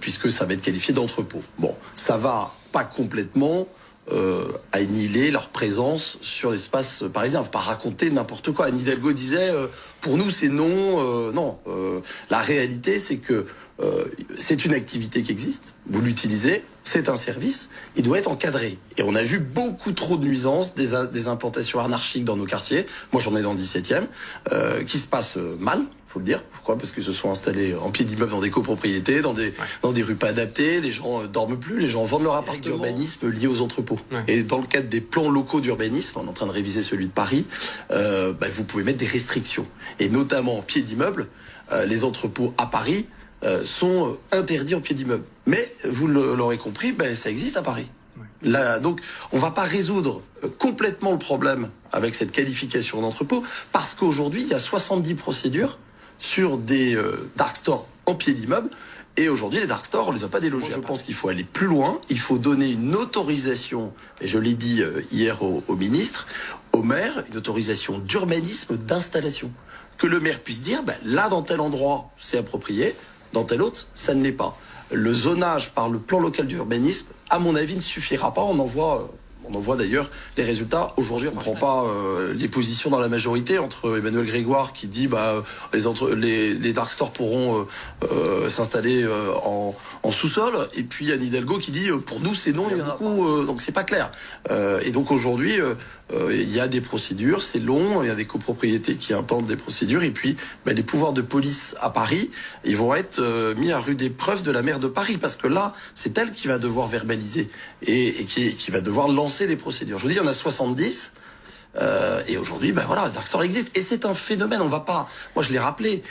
puisque ça va être qualifié d'entrepôt. Bon, ça va pas complètement annihiler leur présence sur l'espace parisien. Faut pas raconter n'importe quoi. Anne Hidalgo disait pour nous c'est non. Non, la réalité c'est que c'est une activité qui existe. Vous l'utilisez, c'est un service. Il doit être encadré. Et on a vu beaucoup trop de nuisances, des implantations anarchiques dans nos quartiers. Moi j'en ai dans le 17e, qui se passent mal. Faut le dire. Pourquoi? Parce qu'ils se sont installés en pied d'immeuble dans des copropriétés, dans des rues pas adaptées. Les gens dorment plus, les gens vendent leur appartement. L'urbanisme lié aux entrepôts. Ouais. Et dans le cadre des plans locaux d'urbanisme, on est en train de réviser celui de Paris, vous pouvez mettre des restrictions. Et notamment en pied d'immeuble, les entrepôts à Paris sont interdits en pied d'immeuble. Mais vous l'aurez compris, ça existe à Paris. Ouais. Là, donc, on va pas résoudre complètement le problème avec cette qualification d'entrepôt, parce qu'aujourd'hui, il y a 70 procédures sur des dark stores en pied d'immeuble. Et aujourd'hui, les dark stores, on les a pas délogés. Moi, je pense qu'il faut aller plus loin. Il faut donner une autorisation, et je l'ai dit hier au ministre, au maire, une autorisation d'urbanisme, d'installation. Que le maire puisse dire, là, dans tel endroit, c'est approprié, dans tel autre, ça ne l'est pas. Le zonage par le plan local d'urbanisme, à mon avis, ne suffira pas. On en voit d'ailleurs les résultats. Aujourd'hui, on ne prend pas les positions dans la majorité entre Emmanuel Grégoire qui dit les dark stores pourront s'installer en sous-sol, et puis Anne Hidalgo qui dit pour nous c'est non, il y en a beaucoup, donc c'est pas clair. Et donc aujourd'hui, il y a des procédures, c'est long, il y a des copropriétés qui intentent des procédures, et puis les pouvoirs de police à Paris, ils vont être mis à rude épreuve de la maire de Paris, parce que là, c'est elle qui va devoir verbaliser et qui va devoir lancer les procédures. Je vous dis, il y en a 70. Et aujourd'hui, Dark Store existe. Et c'est un phénomène, on va pas... Moi, je l'ai rappelé,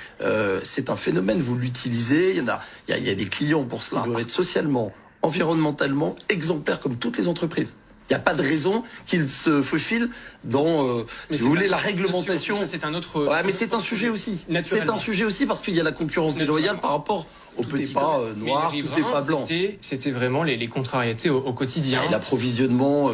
c'est un phénomène, vous l'utilisez, il y a des clients pour cela. Ils doivent être socialement, environnementalement exemplaires comme toutes les entreprises. Il n'y a pas de raison qu'ils se faufilent dans, si vous voulez, la réglementation. Ça, c'est un autre... Ouais, mais c'est un sujet aussi. C'est un sujet aussi parce qu'il y a la concurrence déloyale par rapport aux petits pas noirs, tout n'est pas blanc. C'était vraiment les contrariétés au quotidien. Et l'approvisionnement...